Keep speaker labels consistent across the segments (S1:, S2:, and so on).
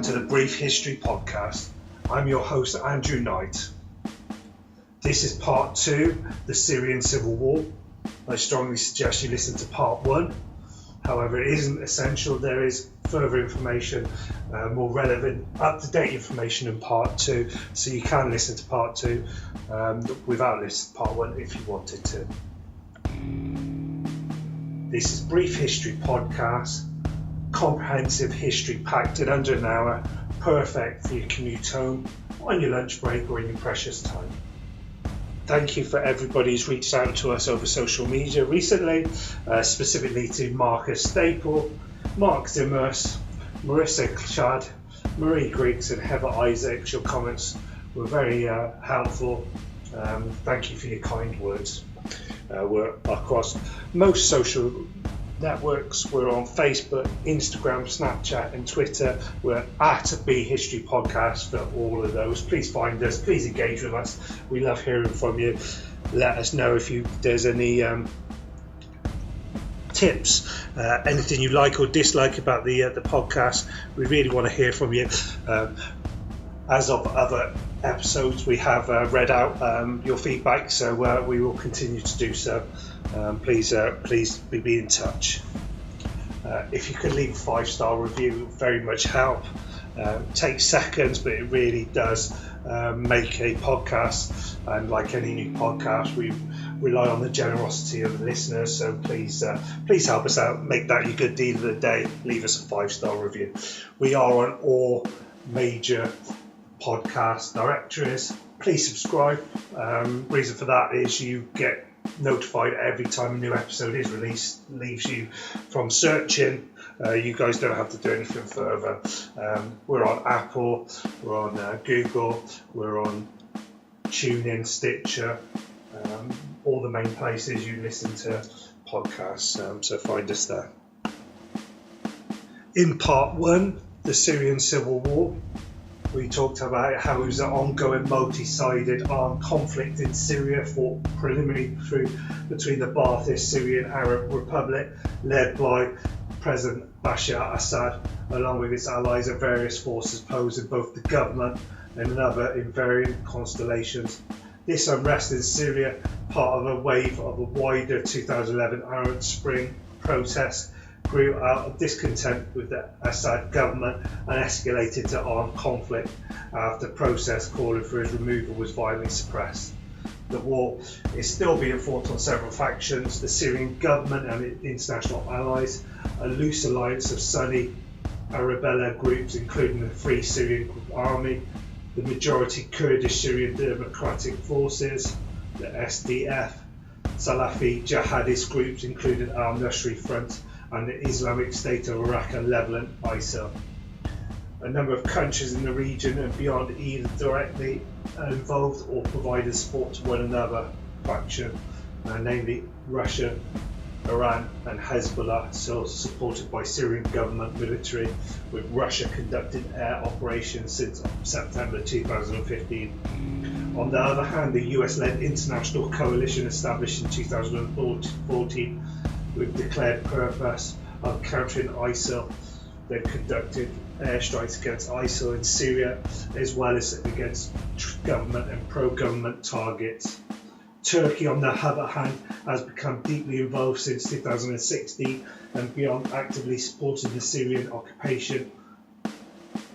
S1: Welcome to the Brief History Podcast. I'm your host, Andrew Knight. This is part 2, the Syrian Civil War. I strongly suggest you listen to part 1. However, it isn't essential. There is further information, more relevant, up-to-date information in part 2, so you can listen to part 2 without listening to part 1 if you wanted to. This is Brief History Podcast. Comprehensive history packed in under an hour, perfect for your commute home, on your lunch break or in your precious time. Thank you for everybody who's reached out to us over social media recently, specifically to Marcus Staple, Mark Zimmers, Marissa Klashad, Marie Griggs and Heather Isaacs. Your comments were very helpful. Thank you for your kind words. We're across most social networks. We're on Facebook, Instagram, Snapchat and Twitter. We're at B History Podcast for all of those. Please find us, please engage with us. We love hearing from you. Let us know if there's any tips, anything you like or dislike about the podcast. We really want to hear from you. As of other episodes, we have read out your feedback, so we will continue to do so. Please be in touch. If you could leave a 5-star review, it would very much help. It takes seconds, but it really does make a podcast. And like any new podcast, we rely on the generosity of the listeners. So please help us out. Make that your good deed of the day. Leave us a 5-star review. We are on all major podcast directories. Please subscribe. Reason for that is you get notified every time a new episode is released. Leaves you from searching. You guys don't have to do anything further. We're on Apple, we're on Google, we're on TuneIn, Stitcher, all the main places you listen to podcasts, so find us there. In part 1, the Syrian Civil War, we talked about how it was an ongoing multi-sided armed conflict in Syria, fought preliminary between the Ba'athist Syrian Arab Republic, led by President Bashar al-Assad, along with its allies and various forces opposing both the government and another in varying constellations. This unrest in Syria, part of a wave of a wider 2011 Arab Spring protests, grew out of discontent with the Assad government and escalated to armed conflict after protests calling for his removal was violently suppressed. The war is still being fought on several factions: the Syrian government and its international allies, a loose alliance of Sunni Arabrebel groups including the Free Syrian Army, the majority-Kurdish Syrian Democratic Forces, the SDF, Salafi jihadist groups including al-Nusra Front, and the Islamic State of Iraq and Levant, ISIL. A number of countries in the region and beyond either directly involved or provided support to one another faction, namely Russia, Iran and Hezbollah, so supported by Syrian government military, with Russia conducting air operations since September 2015. On the other hand, the US-led international coalition established in 2014 with declared purpose of countering ISIL. They've conducted airstrikes against ISIL in Syria as well as against government and pro-government targets. Turkey, on the other hand, has become deeply involved since 2016 and beyond, actively supporting the Syrian occupation,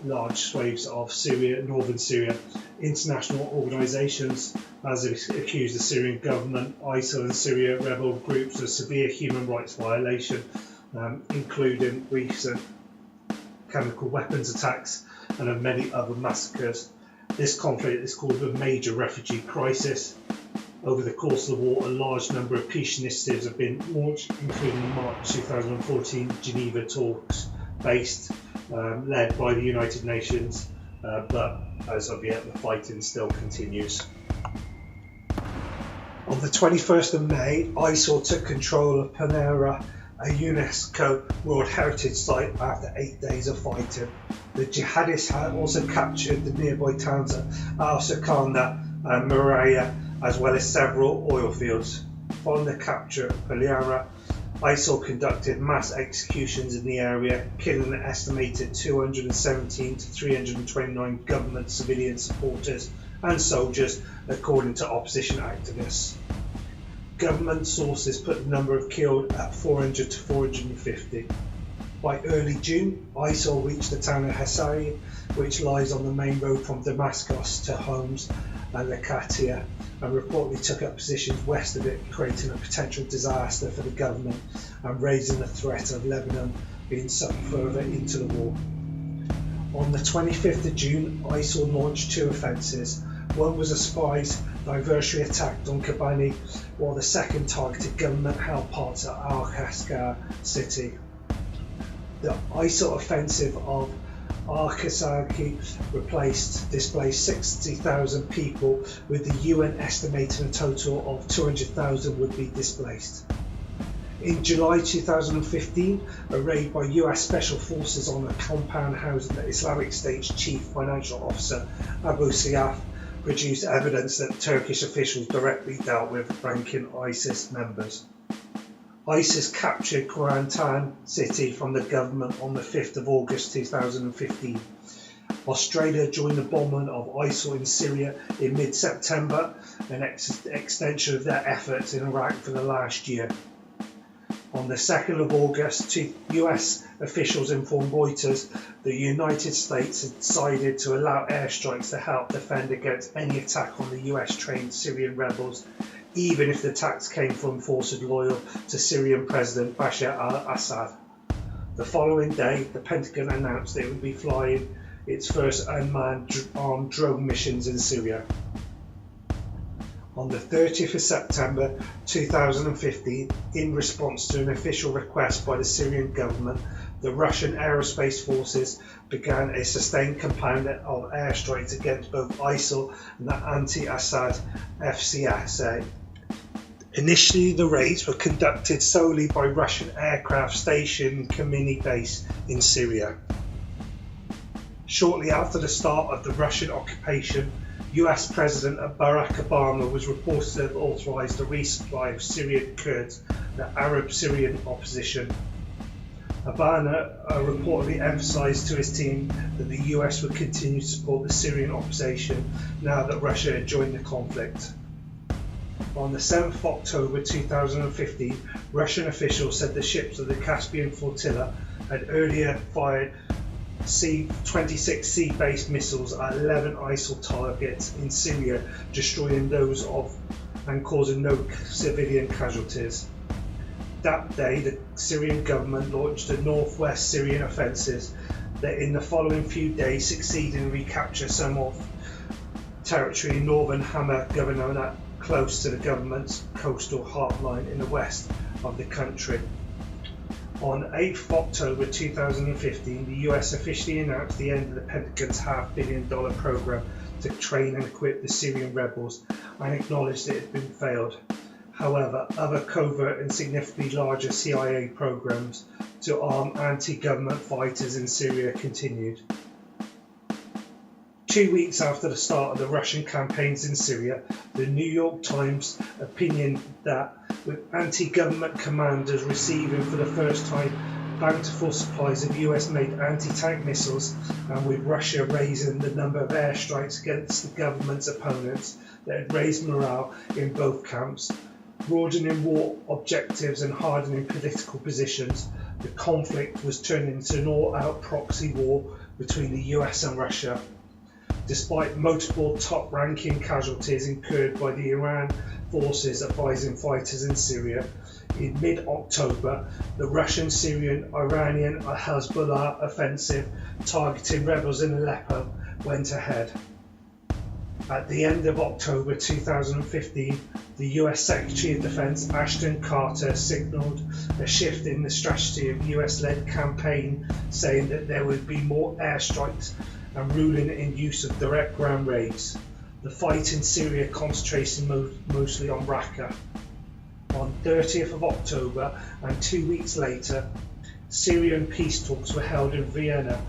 S1: large swathes of Syria, Northern Syria. International organisations has accused the Syrian government, ISIL and Syrian rebel groups of severe human rights violation, including recent chemical weapons attacks and of many other massacres. This conflict is called a major refugee crisis. Over the course of the war, a large number of peace initiatives have been launched, including the March 2014 Geneva talks led by the United Nations, but as of yet the fighting still continues. On the 21st of May, ISIL took control of Panera, a UNESCO World Heritage Site, after 8 days of fighting. The jihadists had also captured the nearby towns of al-Sakana and Maraya, as well as several oil fields. Following the capture of Panera, ISIL conducted mass executions in the area, killing an estimated 217 to 329 government civilian supporters and soldiers, according to opposition activists. Government sources put the number of killed at 400 to 450. By early June, ISIL reached the town of Hezbollah, which lies on the main road from Damascus to Homs and al-Ḥarb, and reportedly took up positions west of it, creating a potential disaster for the government and raising the threat of Lebanon being sucked further into the war. On the 25th of June, ISIL launched two offences. One was a surprise diversionary attack on Kobani, while the second targeted government-held parts of al-Assad city. The ISIL offensive of al-Assad displaced 60,000 people, with the UN estimating a total of 200,000 would be displaced. In July 2015, a raid by US Special Forces on a compound housing the Islamic State's chief financial officer, Abu Sayyaf, produced evidence that Turkish officials directly dealt with ranking ISIS members. ISIS captured Kurantan city from the government on the 5th of August 2015. Australia joined the bombing of ISIL in Syria in mid-September, an extension of their efforts in Iraq for the last year. On the 2nd of August, US officials informed Reuters the United States had decided to allow airstrikes to help defend against any attack on the US-trained Syrian rebels, even if the attacks came from forces loyal to Syrian President Bashar al-Assad. The following day, the Pentagon announced it would be flying its first unmanned armed drone missions in Syria. On the 30th of September 2015, in response to an official request by the Syrian government, the Russian aerospace forces began a sustained campaign of airstrikes against both ISIL and the anti-Assad FCSA. Initially, the raids were conducted solely by Russian aircraft stationed in Khmeini base in Syria. Shortly after the start of the Russian occupation, US President Barack Obama was reported to have authorised the resupply of Syrian Kurds, the Arab Syrian opposition. Obama reportedly emphasised to his team that the US would continue to support the Syrian opposition now that Russia had joined the conflict. On the 7th of October 2015, Russian officials said the ships of the Caspian flotilla had earlier fired C-26 sea-based missiles at 11 ISIL targets in Syria, destroying those and causing no civilian casualties. That day, the Syrian government launched the northwest Syrian offensives that in the following few days succeeded in recapture some of territory in northern Hama Governorate, close to the government's coastal heartline in the west of the country. On 8th of October 2015, the US officially announced the end of the Pentagon's $500 million program to train and equip the Syrian rebels and acknowledged it had been failed. However, other covert and significantly larger CIA programs to arm anti-government fighters in Syria continued. 2 weeks after the start of the Russian campaigns in Syria, the New York Times opinioned that with anti-government commanders receiving for the first time bountiful supplies of US-made anti-tank missiles, and with Russia raising the number of airstrikes against the government's opponents, that had raised morale in both camps, broadening war objectives and hardening political positions, the conflict was turned into an all-out proxy war between the US and Russia. Despite multiple top-ranking casualties incurred by the Iran forces advising fighters in Syria, in mid-October, the Russian-Syrian-Iranian Hezbollah offensive targeting rebels in Aleppo went ahead. At the end of October 2015, the US Secretary of Defense Ashton Carter signalled a shift in the strategy of US-led campaign, saying that there would be more airstrikes and ruling in use of direct ground raids. The fight in Syria concentrating mostly on Raqqa. On 30th of October and 2 weeks later, Syrian peace talks were held in Vienna,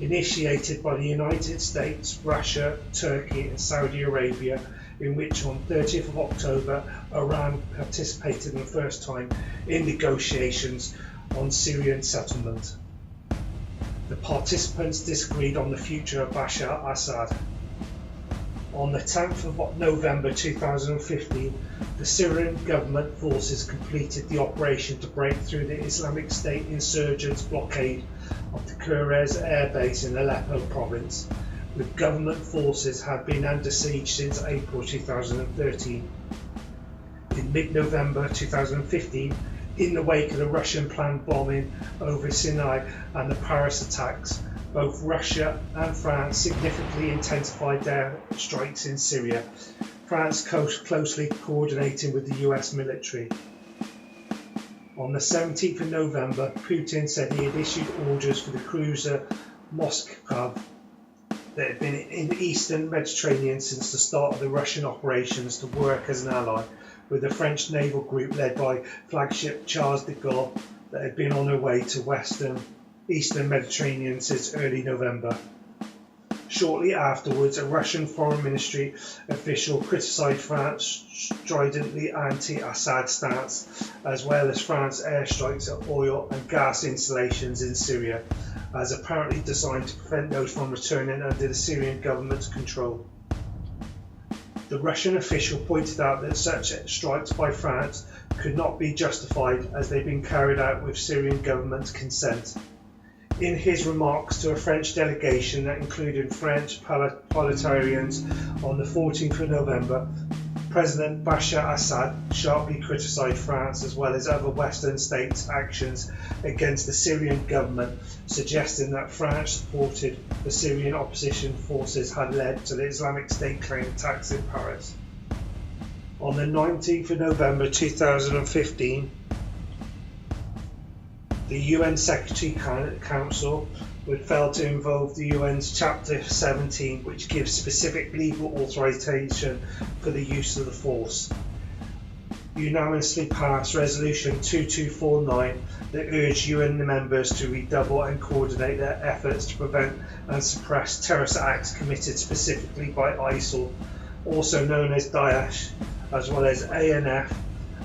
S1: initiated by the United States, Russia, Turkey and Saudi Arabia, in which on 30th of October Iran participated for the first time in negotiations on Syrian settlement. The participants disagreed on the future of Bashar al-Assad. On the 10th of November 2015, the Syrian government forces completed the operation to break through the Islamic State insurgents' blockade of the Kurez air base in Aleppo province, with government forces have been under siege since April 2013. In mid-November 2015, in the wake of the Russian planned bombing over Sinai and the Paris attacks, both Russia and France significantly intensified their strikes in Syria, France closely coordinating with the US military. On the 17th of November, Putin said he had issued orders for the cruiser Moskva that had been in the eastern Mediterranean since the start of the Russian operations to work as an ally with the French naval group led by flagship Charles de Gaulle that had been on their way to eastern Mediterranean since early November. Shortly afterwards, a Russian foreign ministry official criticised France's stridently anti-Assad stance, as well as France's airstrikes at oil and gas installations in Syria, as apparently designed to prevent those from returning under the Syrian government's control. The Russian official pointed out that such strikes by France could not be justified as they'd been carried out with Syrian government's consent. In his remarks to a French delegation that included French parliamentarians on the 14th of November, President Bashar al-Assad sharply criticised France as well as other Western states' actions against the Syrian government, suggesting that France supported the Syrian opposition forces had led to the Islamic State claim attacks in Paris. On the 19th of November 2015, the UN Security Council would fail to involve the UN's Chapter 17, which gives specific legal authorization for the use of the force. Unanimously passed Resolution 2249 that urged UN members to redouble and coordinate their efforts to prevent and suppress terrorist acts committed specifically by ISIL, also known as Daesh, as well as ANF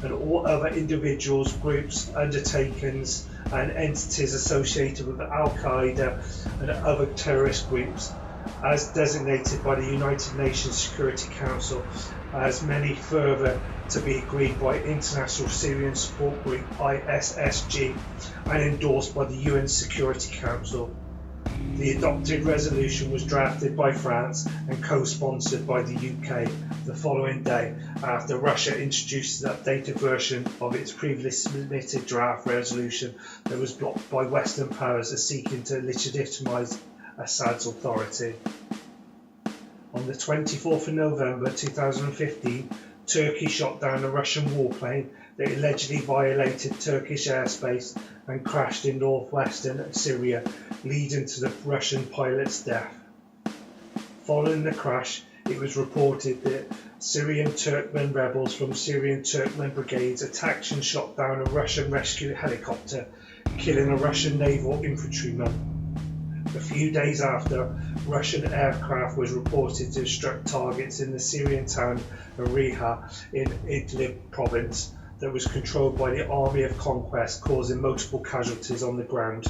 S1: and all other individuals, groups, undertakings and entities associated with Al-Qaeda and other terrorist groups, as designated by the United Nations Security Council, as many further to be agreed by International Syrian Support Group ISSG and endorsed by the UN Security Council. The adopted resolution was drafted by France and co-sponsored by the UK the following day after Russia introduced an updated version of its previously submitted draft resolution that was blocked by Western powers as seeking to legitimise Assad's authority. On the 24th of November 2015, Turkey shot down a Russian warplane that allegedly violated Turkish airspace and crashed in northwestern Syria, leading to the Russian pilot's death. Following the crash, it was reported that Syrian Turkmen rebels from Syrian Turkmen brigades attacked and shot down a Russian rescue helicopter, killing a Russian naval infantryman. A few days after, Russian aircraft was reported to have struck targets in the Syrian town of Riha in Idlib province that was controlled by the Army of Conquest, causing multiple casualties on the ground.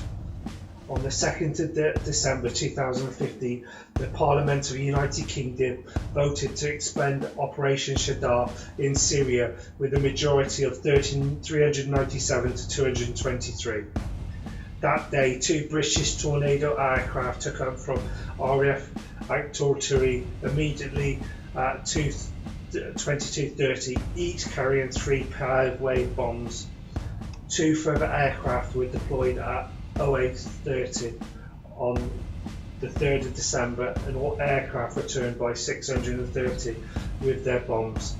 S1: On the 2nd of December 2015, the Parliament of the United Kingdom voted to expand Operation Shaddar in Syria with a majority of 397 to 223. That day, 2 British Tornado aircraft took up from RAF artillery immediately at 22:30, each carrying 3 powered-wave bombs. 2 further aircraft were deployed at 08:30 on the 3rd of December, and all aircraft returned by 6:30 with their bombs.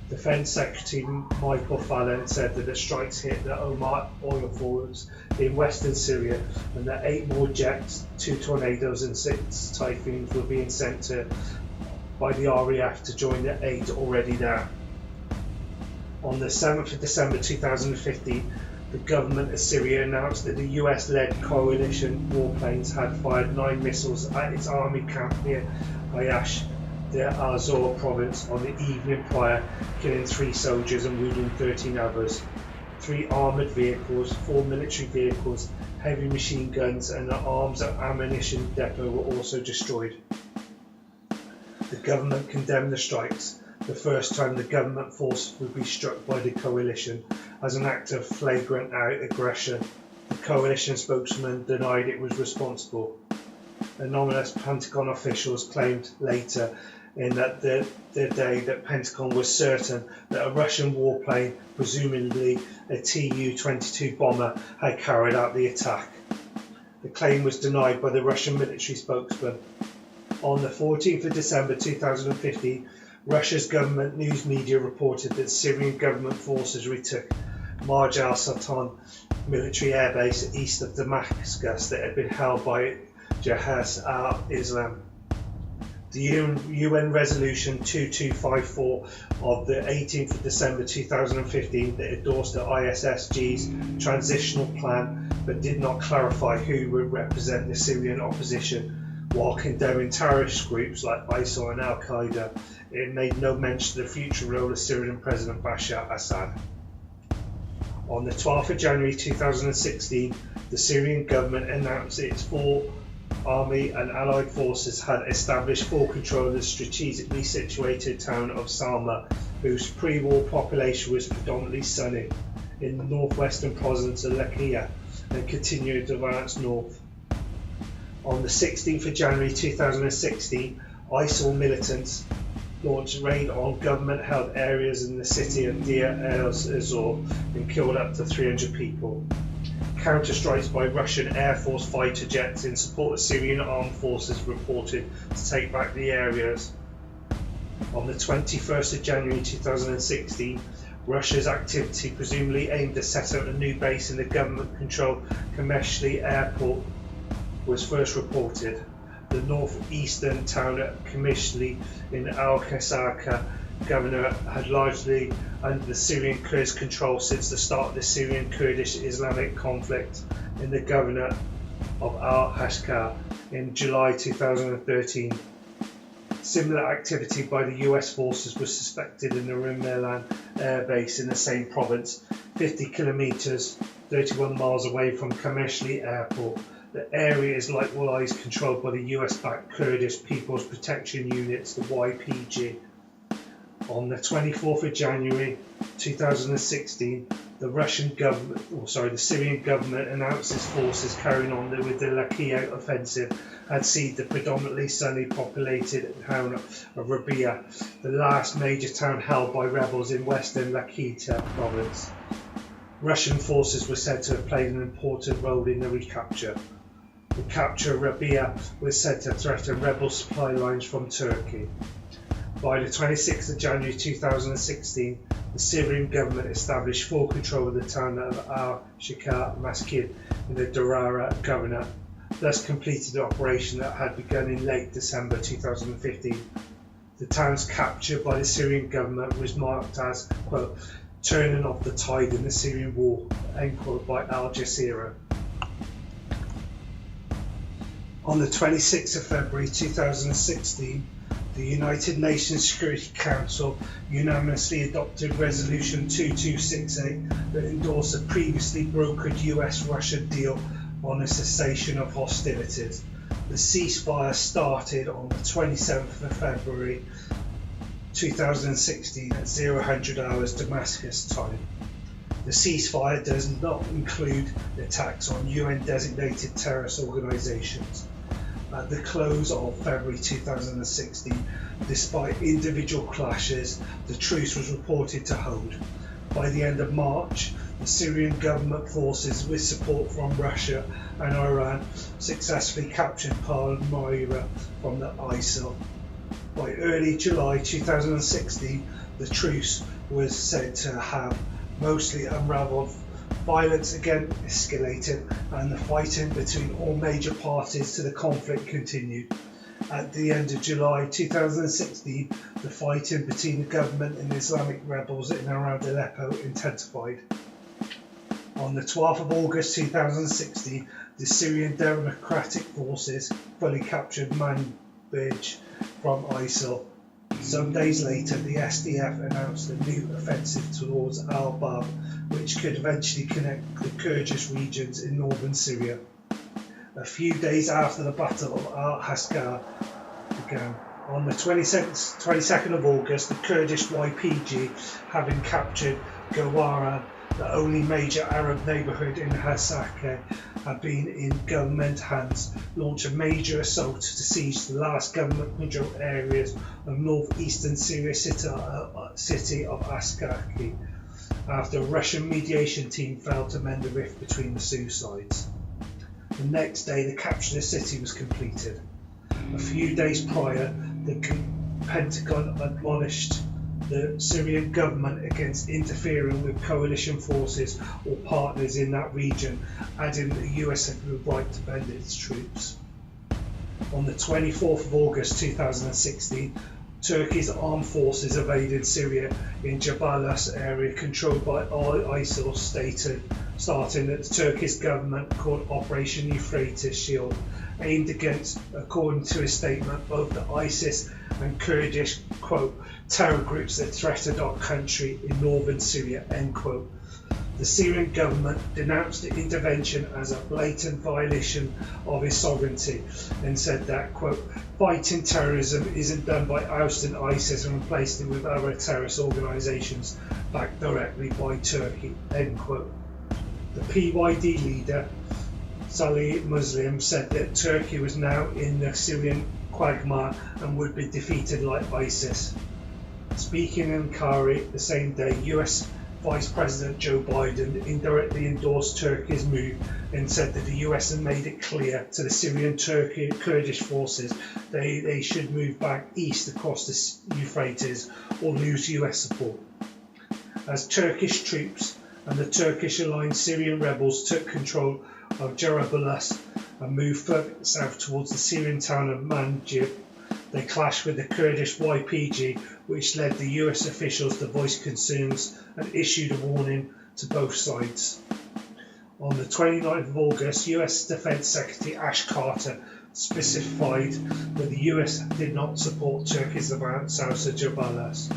S1: Defence Secretary Michael Fallon said that the strikes hit the Omar oil fields in western Syria and that 8 more jets, 2 Tornadoes and 6 Typhoons were being sent by the RAF to join the 8 already there. On the 7th of December 2015, the government of Syria announced that the US-led coalition warplanes had fired 9 missiles at its army camp near Ayash, the Azor province on the evening prior, killing 3 soldiers and wounding 13 others. 3 armoured vehicles, 4 military vehicles, heavy machine guns and an arms and ammunition depot were also destroyed. The government condemned the strikes, the first time the government force would be struck by the coalition, as an act of flagrant aggression. The coalition spokesman denied it was responsible. Anonymous Pentagon officials claimed later in that the day that Pentagon was certain that a Russian warplane, presumably a Tu-22 bomber, had carried out the attack. The claim was denied by the Russian military spokesman. On the 14th of December 2015, Russia's government news media reported that Syrian government forces retook Marj al-Sultan military airbase east of Damascus that had been held by jihadist al-Islam. The UN Resolution 2254 of the 18th of December 2015 that endorsed the ISSG's transitional plan but did not clarify who would represent the Syrian opposition, while condemning terrorist groups like ISIL and al-Qaeda. It made no mention of the future role of Syrian President Bashar al-Assad. On the 12th of January 2016, the Syrian government announced its full army and allied forces had established full control of the strategically situated town of Salma, whose pre-war population was predominantly Sunni, in the northwestern province of al-ḥarb, and continued to advance north. On the 16th of January 2016, ISIL militants launched raid on government-held areas in the city of Deir el-Zor and killed up to 300 people. Counter-strikes by Russian Air Force fighter jets in support of Syrian armed forces reported to take back the areas. On the 21st of January 2016, Russia's activity presumably aimed to set up a new base in the government-controlled Qamishli airport was first reported. The northeastern town of Qamishli in al-Assad governor had largely under the Syrian Kurds' control since the start of the Syrian Kurdish Islamic conflict in the governor of al-Assad in July 2013. Similar activity by the US forces was suspected in the Rumelan air base in the same province, 50 kilometers, 31 miles away from Qamishli airport. The area is likewise controlled by the US-backed Kurdish People's Protection Units, the YPG. On the 24th of January 2016, the Syrian government announced its forces carrying on with the al-ḥarb offensive had seized the predominantly Sunni populated town of Rabia, the last major town held by rebels in western al-ḥarb province. Russian forces were said to have played an important role in the recapture. The capture of Rabia was said to threaten rebel supply lines from Turkey. By the 26th of January 2016, the Syrian government established full control of the town of al-Shikar Masjid in the Darara governor, thus completed the operation that had begun in late December 2015. The town's capture by the Syrian government was marked as, quote, turning off the tide in the Syrian war, end quote, by Al Jazeera. On the 26th of February 2016, the United Nations Security Council unanimously adopted Resolution 2268 that endorsed a previously brokered US-Russia deal on a cessation of hostilities. The ceasefire started on the 27th of February 2016 at 0000 hours Damascus time. The ceasefire does not include attacks on UN-designated terrorist organisations. At the close of February 2016, despite individual clashes, the truce was reported to hold. By the end of March, the Syrian government forces, with support from Russia and Iran, successfully captured Palmyra from the ISIL. By early July 2016, the truce was said to have mostly unravelled. Violence again escalated and the fighting between all major parties to the conflict continued. At the end of July 2016, the fighting between the government and the Islamic rebels in and around Aleppo intensified. On the 12th of August 2016, the Syrian Democratic Forces fully captured Manbij from ISIL, Some days later, the SDF announced a new offensive towards al-ḥarb, which could eventually connect the Kurdish regions in northern Syria. A few days after the Battle of al-Assad began, on the 22nd of August, the Kurdish YPG, having captured Gawara, the only major Arab neighbourhood in Hasakeh, had been in government hands, launched a major assault to seize the last government-controlled areas of northeastern Syria city of Askaki, after a Russian mediation team failed to mend the rift between the two sides. The next day, the capture of the city was completed. A few days prior, the Pentagon admonished the Syrian government against interfering with coalition forces or partners in that region, adding that the US had the right to bend its troops. On the 24th of August 2016, Turkey's armed forces invaded Syria in Jabalas area controlled by ISIL, starting that the Turkish government called Operation Euphrates Shield, aimed against, according to a statement, both the ISIS and Kurdish, quote, terror groups that threatened our country in northern Syria, end quote. The Syrian government denounced the intervention as a blatant violation of its sovereignty and said that, quote, fighting terrorism isn't done by ousting ISIS and replacing it with other terrorist organisations backed directly by Turkey, end quote. The PYD leader, Salih Muslim, said that Turkey was now in the Syrian quagmire and would be defeated like ISIS. Speaking in Ankara the same day, US Vice President Joe Biden indirectly endorsed Turkey's move and said that the US had made it clear to the Syrian Kurdish forces they should move back east across the Euphrates or lose US support. As Turkish troops and the Turkish-aligned Syrian rebels took control of Jarablus and moved further south towards the Syrian town of Manbij, they clashed with the Kurdish YPG, which led the US officials to voice concerns and issued a warning to both sides. On the 29th of August, US Defense Secretary Ash Carter specified that the US did not support Turkey's advance south of Jabalas.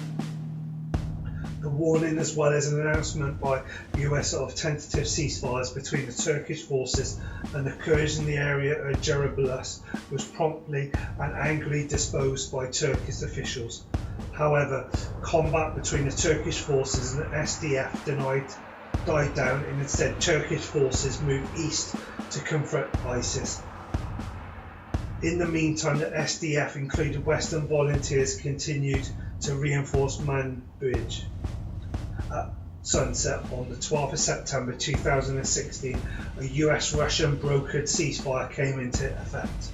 S1: The warning, as well as an announcement by the US of tentative ceasefires between the Turkish forces and the Kurds in the area of Jarablus, was promptly and angrily disposed by Turkish officials. However, combat between the Turkish forces and the SDF died down, and instead Turkish forces moved east to confront ISIS. In the meantime, the SDF, including Western volunteers, continued to reinforce Manbij. At sunset on the 12th of September 2016, a US-Russian brokered ceasefire came into effect.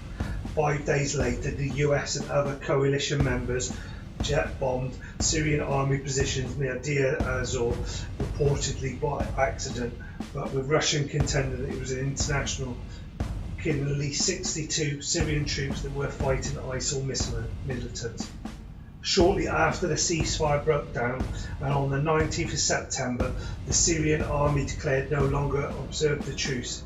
S1: 5 days later, the US and other coalition members jet-bombed Syrian Army positions near Deir ez-Zor, reportedly by accident, but with Russian contending that it was an international, killing at least 62 Syrian troops that were fighting ISIL militants. Shortly after the ceasefire broke down, and on the 19th of September, the Syrian Army declared no longer observed the truce.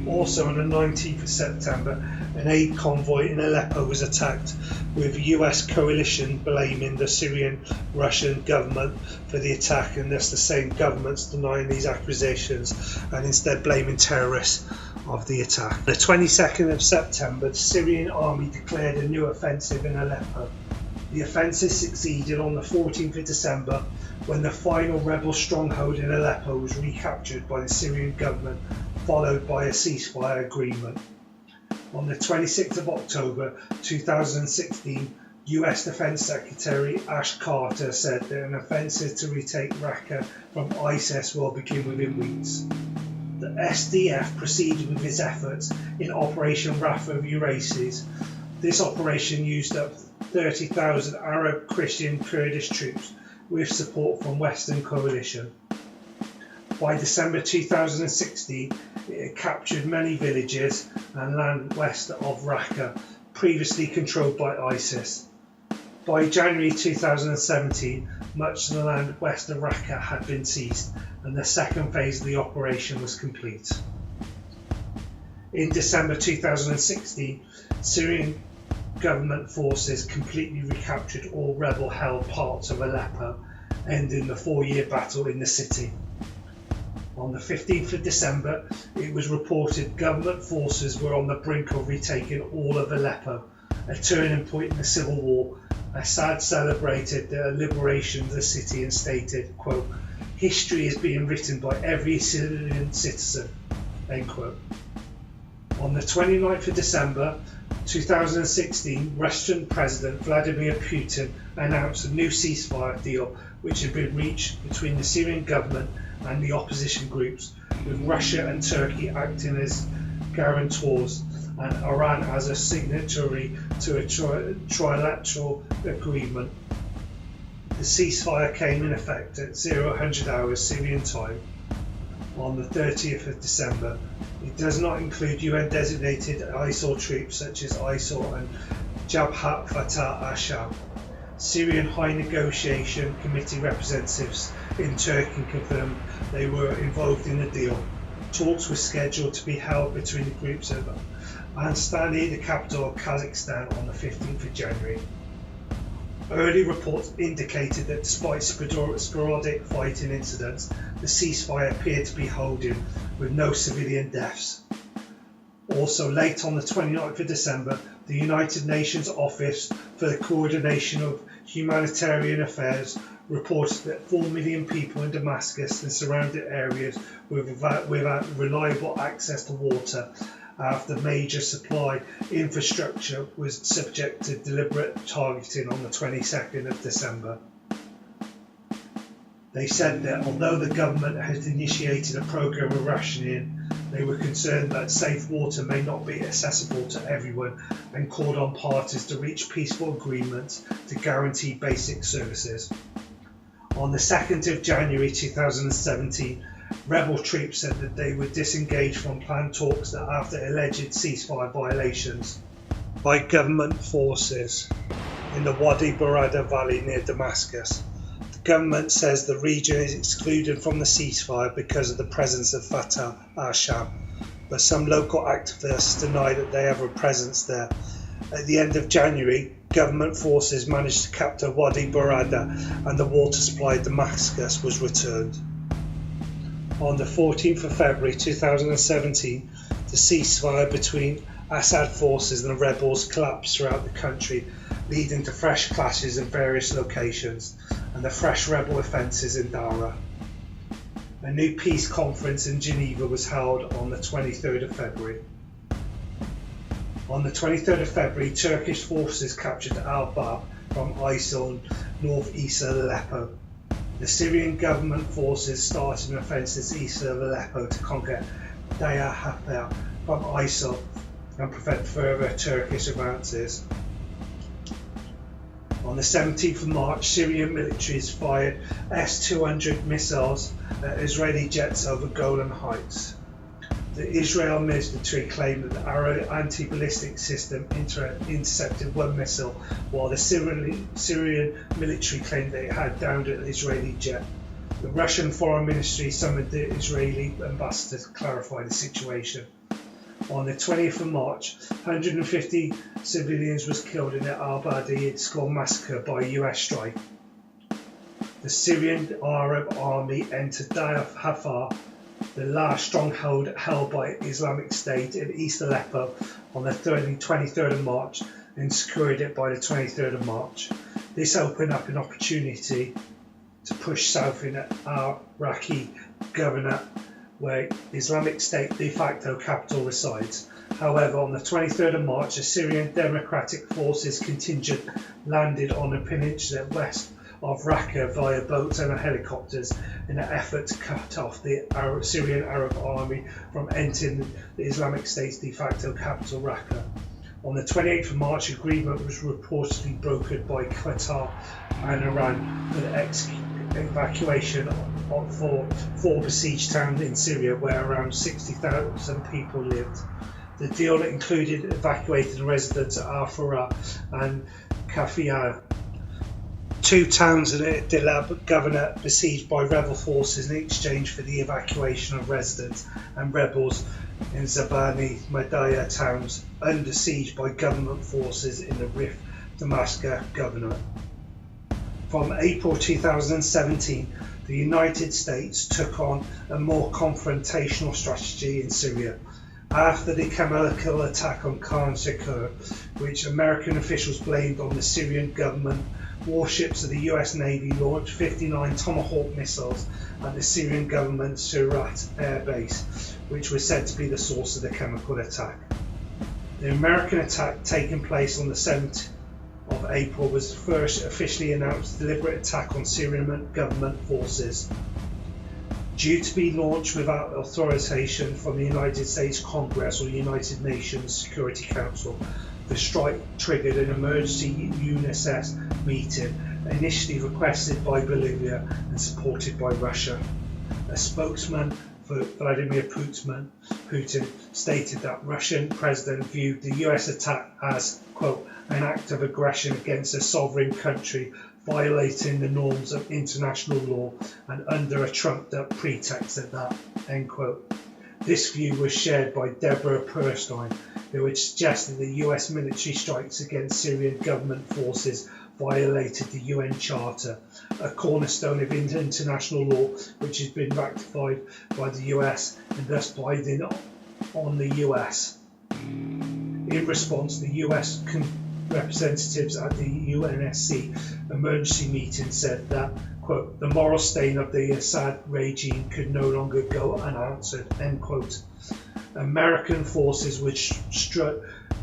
S1: Also on the 19th of September, an aid convoy in Aleppo was attacked, with the US coalition blaming the Syrian-Russian government for the attack, and thus the same governments denying these accusations and instead blaming terrorists of the attack. On the 22nd of September, the Syrian Army declared a new offensive in Aleppo. The offensive succeeded on the 14th of December, when the final rebel stronghold in Aleppo was recaptured by the Syrian government, followed by a ceasefire agreement. On the 26th of October 2016, US Defense Secretary Ash Carter said that an offensive to retake Raqqa from ISIS will begin within weeks. The SDF proceeded with its efforts in Operation Rafa of Euphrates. This operation used up 30,000 Arab Christian Kurdish troops with support from Western coalition. By December 2016, it had captured many villages and land west of Raqqa, previously controlled by ISIS. By January 2017, much of the land west of Raqqa had been seized, and the second phase of the operation was complete. In December 2016, Syrian government forces completely recaptured all rebel-held parts of Aleppo, ending the 4-year battle in the city. On the 15th of December, it was reported government forces were on the brink of retaking all of Aleppo, a turning point in the civil war. Assad celebrated the liberation of the city and stated, quote, "History is being written by every Syrian citizen," end quote. On the 29th of December 2016, Russian President Vladimir Putin announced a new ceasefire deal which had been reached between the Syrian government and the opposition groups, with Russia and Turkey acting as guarantors and Iran as a signatory to a trilateral agreement. The ceasefire came in effect at 0000 hours Syrian time on the 30th of December. It does not include UN designated ISIL troops such as ISIL and Jabhat Fatah al-Sham. Syrian High Negotiation Committee representatives in Turkey confirmed they were involved in the deal. Talks were scheduled to be held between the groups of Astana, the capital of Kazakhstan, on the 15th of January. Early reports indicated that despite sporadic fighting incidents, the ceasefire appeared to be holding, with no civilian deaths. Also, late on the 29th of December, the United Nations Office for the Coordination of Humanitarian Affairs reported that 4 million people in Damascus and surrounding areas were without reliable access to water after major supply infrastructure was subject to deliberate targeting on the 22nd of December. They said that although the government had initiated a program of rationing, they were concerned that safe water may not be accessible to everyone and called on parties to reach peaceful agreements to guarantee basic services. On the 2nd of January 2017, rebel troops said that they would disengage from planned talks that after alleged ceasefire violations by government forces in the Wadi Barada Valley near Damascus. The government says the region is excluded from the ceasefire because of the presence of Fatah al-Sham, but some local activists deny that they have a presence there. At the end of January, government forces managed to capture Wadi Barada and the water supply of Damascus was returned. On the 14th of February 2017, the ceasefire between Assad forces and the rebels collapsed throughout the country, leading to fresh clashes in various locations and the fresh rebel offences in Dara. A new peace conference in Geneva was held on the 23rd of February. On the 23rd of February, Turkish forces captured al-ḥarb from ISIL in north-east of Aleppo. The Syrian government forces started an offensive east of Aleppo to conquer Deir Happar from ISIL and prevent further Turkish advances. On the 17th of March, Syrian militaries fired S-200 missiles at Israeli jets over Golan Heights. The Israel military claimed that the Arrow anti-ballistic system intercepted one missile, while the Syrian military claimed that it had downed an Israeli jet. The Russian Foreign Ministry summoned the Israeli ambassador to clarify the situation. On the 20th of March, 150 civilians was killed in the al-Ba'athist Syrian massacre by a US strike. The Syrian Arab Army entered Deir Happar, the last stronghold held by Islamic State in East Aleppo, on the 23rd of March and secured it by the 23rd of March. This opened up an opportunity to push south in Iraqi Governorate, where Islamic State de facto capital resides. However, on the 23rd of March, a Syrian Democratic Forces contingent landed on the peninsula west of Raqqa via boats and helicopters in an effort to cut off the Syrian Arab Army from entering the Islamic State's de facto capital Raqqa. On the 28th of March, agreement was reportedly brokered by Qatar and Iran for the evacuation for 4 besieged towns in Syria where around 60,000 people lived. The deal included evacuating residents at Al-Farah and Kafiyah, 2 towns in Idlib Governorate besieged by rebel forces in exchange for the evacuation of residents and rebels in Zabani, Madaya towns under siege by government forces in the Rif Damascus Governorate. From April 2017, the United States took on a more confrontational strategy in Syria. After the chemical attack on Khan Shaykhur, which American officials blamed on the Syrian government, warships of the US Navy launched 59 Tomahawk missiles at the Syrian government Surat air base, which was said to be the source of the chemical attack. The American attack, taking place on the 7th of April, was the first officially announced deliberate attack on Syrian government forces. Due to be launched without authorization from the United States Congress or United Nations Security Council, the strike triggered an emergency UNSS meeting initially requested by Bolivia and supported by Russia. A spokesman for Vladimir Putin stated that Russian president viewed the US attack as, quote, an act of aggression against a sovereign country, violating the norms of international law and under a trumped-up pretext at that, end quote. This view was shared by Deborah Perstein, who had suggested the US military strikes against Syrian government forces violated the UN Charter, a cornerstone of international law which has been ratified by the US and thus binding on the US. In response, the US representatives at the UNSC emergency meeting said that, quote, the moral stain of the Assad regime could no longer go unanswered, end quote. American forces would struck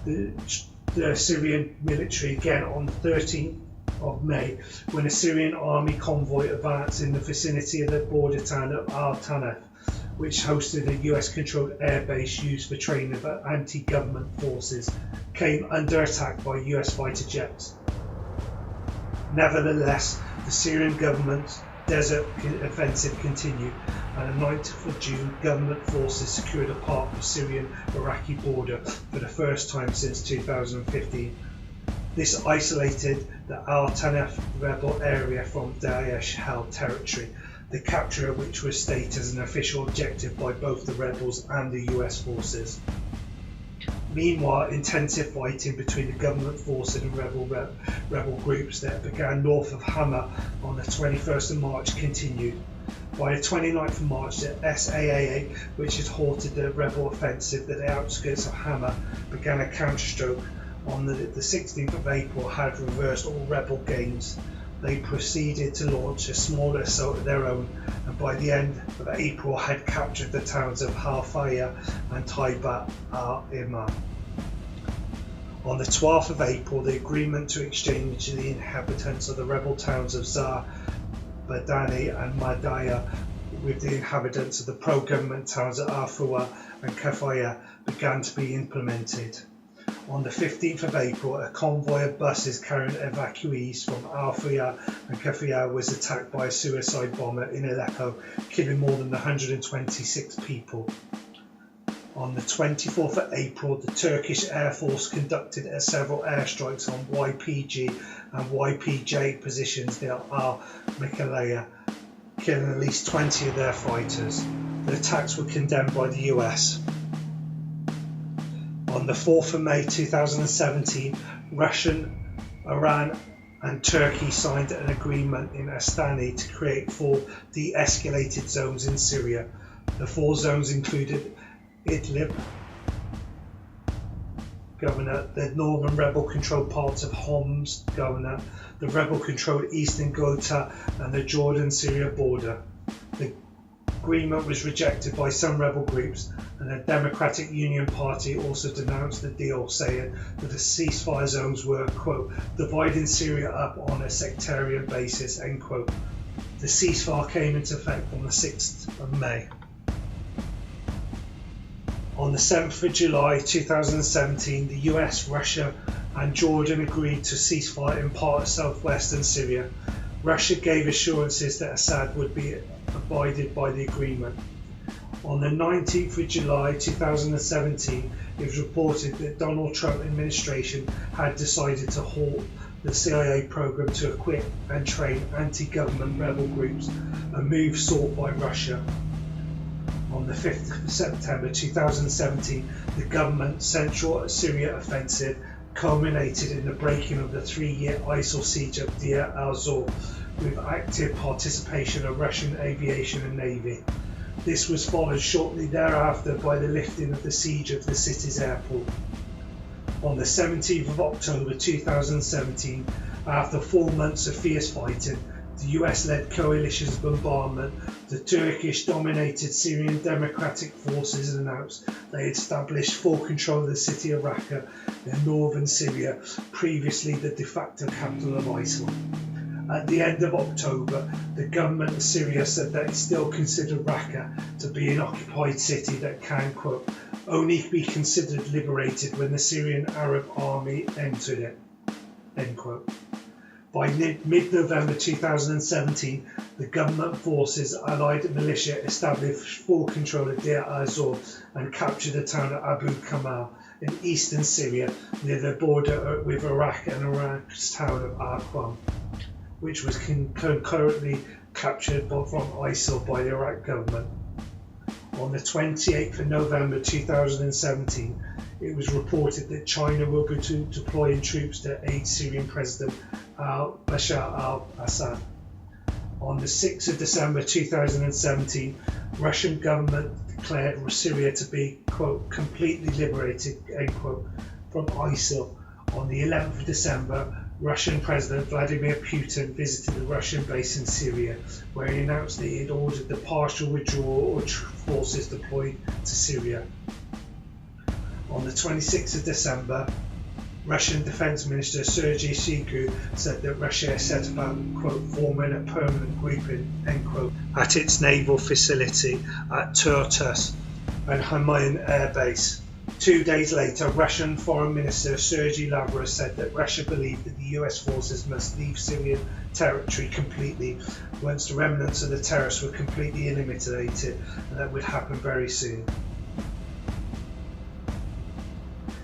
S1: the Syrian military again on the 13th of May when a Syrian army convoy advanced in the vicinity of the border town of al-Tanaf, which hosted a US-controlled airbase used for training of anti-government forces, came under attack by US fighter jets. Nevertheless, the Syrian government's desert offensive continued, and on the 9th of June, government forces secured a part of the Syrian-Iraqi border for the first time since 2015. This isolated the al-Tanaf rebel area from Daesh-held territory, the capture of which was stated as an official objective by both the rebels and the US forces. Meanwhile, intensive fighting between the government forces and rebel groups that began north of Hama on the 21st of March continued. By the 29th of March, the SAA, which had halted the rebel offensive at the outskirts of Hama, began a counterstroke. On the 16th of April, had reversed all rebel gains. They proceeded to launch a smaller assault of their own, and by the end of April had captured the towns of Halfaya and Taiba al-Imam. On the 12th of April, the agreement to exchange the inhabitants of the rebel towns of Zar, Badani and Madaya with the inhabitants of the pro-government towns of Afua and Kafaya began to be implemented. On the 15th of April, a convoy of buses carrying evacuees from Al-Fiyah and Kafiyah was attacked by a suicide bomber in Aleppo, killing more than 126 people. On the 24th of April, the Turkish Air Force conducted several airstrikes on YPG and YPJ positions near al-Mikhailiyah, killing at least 20 of their fighters. The attacks were condemned by the US. On the 4th of May 2017, Russia, Iran and Turkey signed an agreement in Astana to create 4 de-escalated zones in Syria. The 4 zones included Idlib, Governor, the northern rebel-controlled parts of Homs, Governor, the rebel-controlled eastern Ghouta and the Jordan-Syria border. The agreement was rejected by some rebel groups, and the Democratic Union Party also denounced the deal, saying that the ceasefire zones were, quote, dividing Syria up on a sectarian basis, end quote. The ceasefire came into effect on the 6th of May. On the 7th of July 2017, the US, Russia and Jordan agreed to ceasefire in part of southwestern Syria. Russia gave assurances that Assad would be abided by the agreement. On the 19th of July 2017, it was reported that Donald Trump administration had decided to halt the CIA program to equip and train anti-government rebel groups, a move sought by Russia. On the 5th of September 2017, the government Central Syria offensive culminated in the breaking of the 3-year ISIL siege of Deir al-Zor, with active participation of Russian aviation and navy. This was followed shortly thereafter by the lifting of the siege of the city's airport. On the 17th of October 2017, after 4 months of fierce fighting, the US-led coalition's bombardment, the Turkish-dominated Syrian Democratic Forces announced they had established full control of the city of Raqqa in northern Syria, previously the de facto capital of ISIL. At the end of October, the government of Syria said that it still considered Raqqa to be an occupied city that can, quote, only be considered liberated when the Syrian Arab Army entered it, end quote. By mid-November 2017, the government forces allied militia established full control of Deir al-Zor and captured the town of Abu Kamal in eastern Syria near the border with Iraq and Iraq's town of al-Ḥarb, which was concurrently captured from ISIL by the Iraq government. On the 28th of November 2017, it was reported that China will be deploying troops to aid Syrian President Bashar al-Assad. On the 6th of December 2017, Russian government declared Syria to be, quote, completely liberated, end quote, from ISIL. On the 11th of December, Russian President Vladimir Putin visited the Russian base in Syria, where he announced that he had ordered the partial withdrawal of forces deployed to Syria. On the 26th of December, Russian Defense Minister Sergei Shoigu said that Russia has set about, quote, forming a permanent grouping, end quote, at its naval facility at Tartus and Hamayan Air Base. 2 days later, Russian Foreign Minister Sergei Lavrov said that Russia believed that the US forces must leave Syrian territory completely once the remnants of the terrorists were completely eliminated, and that would happen very soon.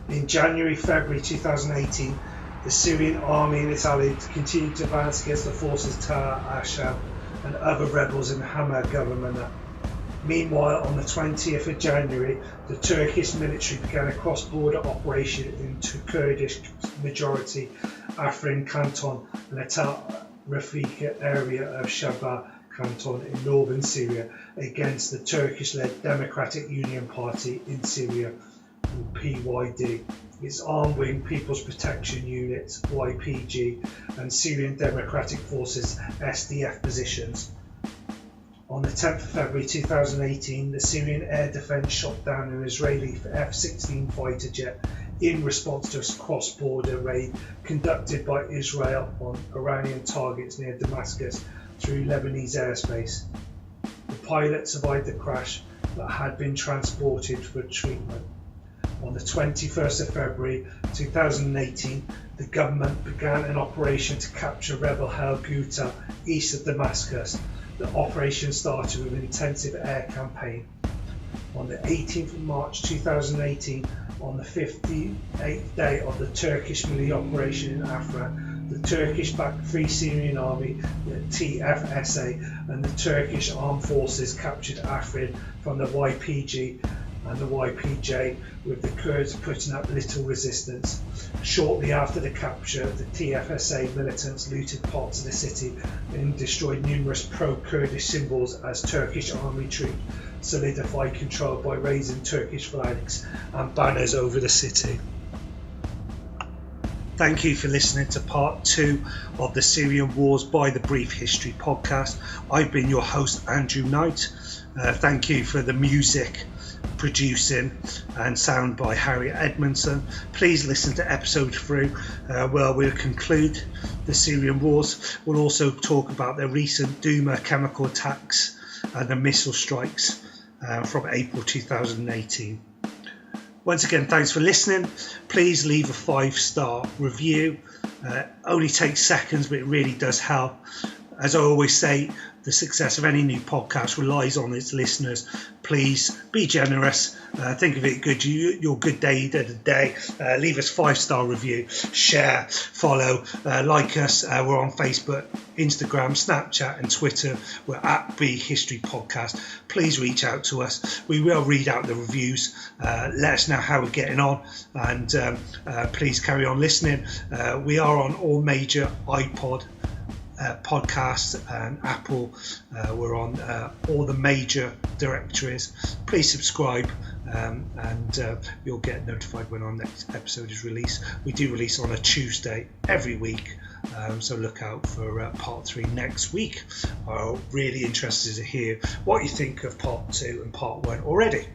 S1: In January-February 2018, the Syrian Army and its allies continued to advance against the forces Tahrir al-Sham and other rebels in Hama government. Meanwhile, on the 20th of January, the Turkish military began a cross-border operation into Kurdish majority Afrin canton and Atal Rafika area of Shabab canton in northern Syria against the Turkish-led Democratic Union Party in Syria, PYD, its armed wing People's Protection Unit YPG and Syrian Democratic Forces SDF positions. On the 10th of February 2018, the Syrian Air Defense shot down an Israeli F-16 fighter jet in response to a cross-border raid conducted by Israel on Iranian targets near Damascus through Lebanese airspace. The pilot survived the crash but had been transported for treatment. On the 21st of February 2018, the government began an operation to capture rebel Al Ghouta east of Damascus. The operation started with an intensive air campaign. On the 18th of March 2018, on the 58th day of the Turkish military operation in Afrin, the Turkish-backed Free Syrian Army, the TFSA, and the Turkish Armed Forces captured Afrin from the YPG and the YPJ, with the Kurds putting up little resistance. Shortly after the capture, the TFSA militants looted parts of the city and destroyed numerous pro-Kurdish symbols as Turkish army troops solidified control by raising Turkish flags and banners over the city. Thank you for listening to part 2 of the Syrian Wars by the Brief History podcast. I've been your host, Andrew Knight. Thank you for the music, producing and sound by Harry Edmondson. Please listen to episode 3 where we'll conclude the Syrian Wars. We'll also talk about the recent Douma chemical attacks and the missile strikes from April 2018. Once again, thanks for listening. Please leave a 5-star review. Only takes seconds, but it really does help. As I always say, the success of any new podcast relies on its listeners. Please be generous. Think of it good. Your good deed of the day. Leave us 5-star review. Share, follow, like us. We're on Facebook, Instagram, Snapchat and Twitter. We're at B History Podcast. Please reach out to us. We will read out the reviews. Let us know how we're getting on, and please carry on listening. We are on all major iPod podcasts and Apple. We're on all the major directories. Please subscribe, and you'll get notified when our next episode is released. We do release on a Tuesday every week, so look out for part 3 next week. I'm really interested to hear what you think of part 2 and part 1 already.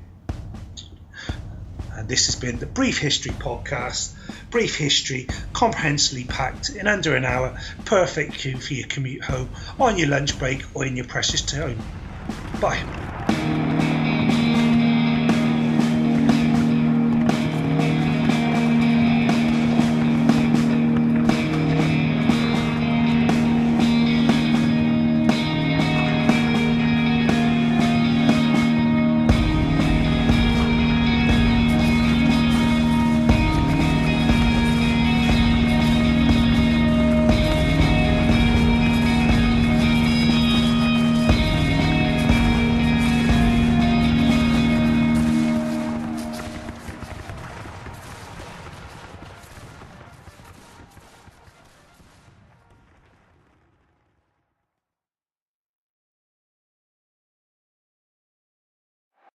S1: And this has been the Brief History Podcast. Brief history, comprehensively packed in under an hour, perfect for your commute home, on your lunch break or in your precious time. Bye.